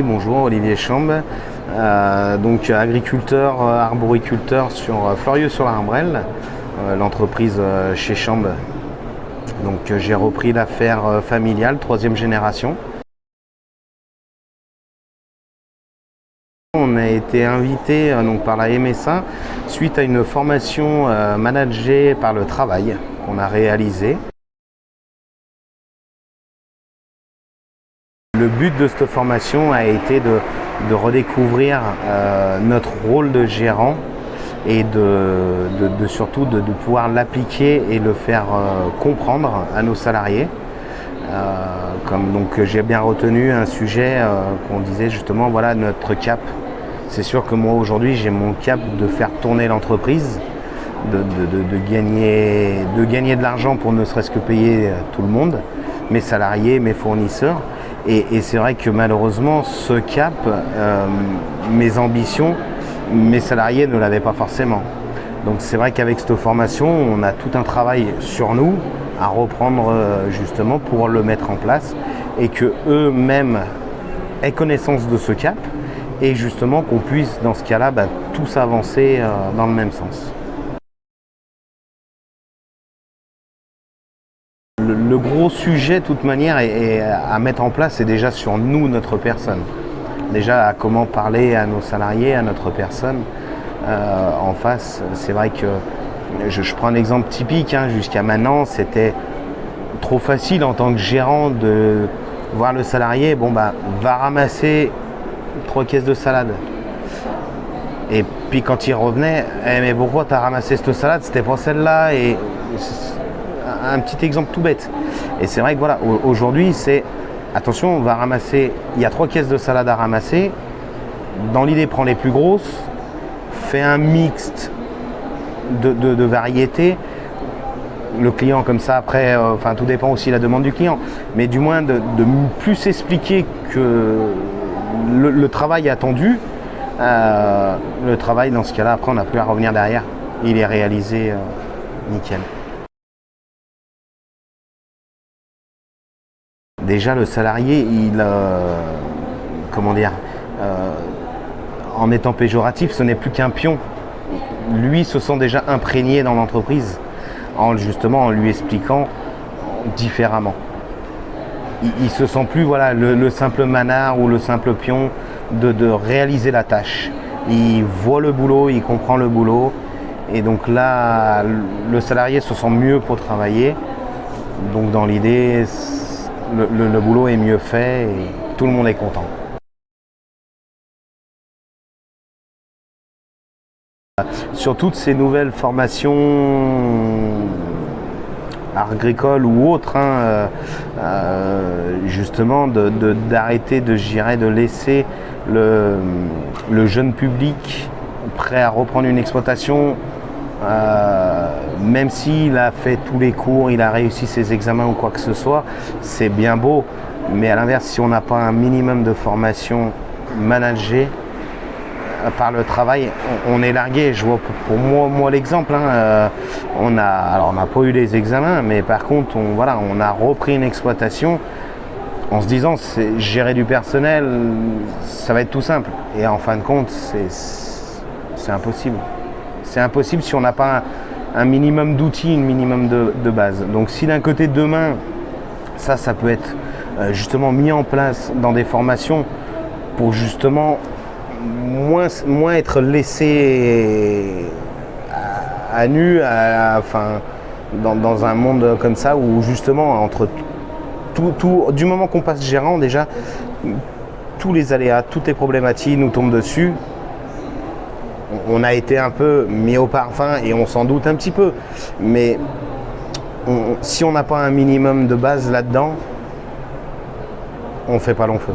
bonjour, Olivier Chambe, donc agriculteur, arboriculteur sur Fleurieux-sur-l'Arbrelle, l'entreprise chez Chambe. Donc j'ai repris l'affaire familiale, 3e génération. On a été invité donc, par la MSA suite à une formation managée par le travail qu'on a réalisée. Le but de cette formation a été de redécouvrir notre rôle de gérant et surtout de pouvoir l'appliquer et le faire comprendre à nos salariés. Donc j'ai bien retenu un sujet qu'on disait justement, voilà notre cap. C'est sûr que moi aujourd'hui j'ai mon cap de faire tourner l'entreprise, de gagner de l'argent pour ne serait-ce que payer tout le monde, mes salariés, mes fournisseurs. Et c'est vrai que malheureusement ce cap, mes ambitions, mes salariés ne l'avaient pas forcément. Donc c'est vrai qu'avec cette formation, on a tout un travail sur nous à reprendre justement pour le mettre en place et que eux-mêmes aient connaissance de ce cap et justement qu'on puisse dans ce cas-là tous avancer dans le même sens. Le gros sujet, de toute manière, à mettre en place, c'est déjà sur nous, notre personne. Déjà, à comment parler à nos salariés, à notre personne en face. C'est vrai que, je prends un exemple typique, jusqu'à maintenant, c'était trop facile en tant que gérant de voir le salarié, va ramasser 3 caisses de salade. Et puis quand il revenait, mais pourquoi tu as ramassé cette salade, c'était pas celle-là et un petit exemple tout bête. Et c'est vrai que voilà, aujourd'hui c'est attention, on va ramasser, il y a 3 caisses de salade à ramasser. Dans l'idée, prends les plus grosses, fais un mixte de variétés. Le client comme ça après, tout dépend aussi de la demande du client, mais du moins de plus expliquer que le travail attendu, le travail dans ce cas-là, après on n'a plus à revenir derrière, il est réalisé nickel. Déjà le salarié, en étant péjoratif, ce n'est plus qu'un pion. Lui se sent déjà imprégné dans l'entreprise en lui expliquant différemment. Il se sent plus le simple manard ou le simple pion de réaliser la tâche. Il voit le boulot, il comprend le boulot et donc là le salarié se sent mieux pour travailler. Donc dans l'idée, le boulot est mieux fait et tout le monde est content. Sur toutes ces nouvelles formations agricoles ou autres, justement d'arrêter de laisser le jeune public prêt à reprendre une exploitation, même s'il a fait tous les cours, il a réussi ses examens ou quoi que ce soit, c'est bien beau, mais à l'inverse, si on n'a pas un minimum de formation managée par le travail, on est largué. Je vois pour moi l'exemple, on n'a pas eu les examens, mais par contre on a repris une exploitation en se disant gérer du personnel, ça va être tout simple, et en fin de compte c'est impossible. C'est impossible si on n'a pas un minimum d'outils, un minimum de base. Donc si d'un côté demain, ça peut être justement mis en place dans des formations pour justement moins être laissé à nu, dans un monde comme ça où justement entre tout du moment qu'on passe gérant, déjà tous les aléas, toutes les problématiques nous tombent dessus. On a été un peu mis au parfum et on s'en doute un petit peu, mais si on n'a pas un minimum de base là-dedans, on ne fait pas long feu.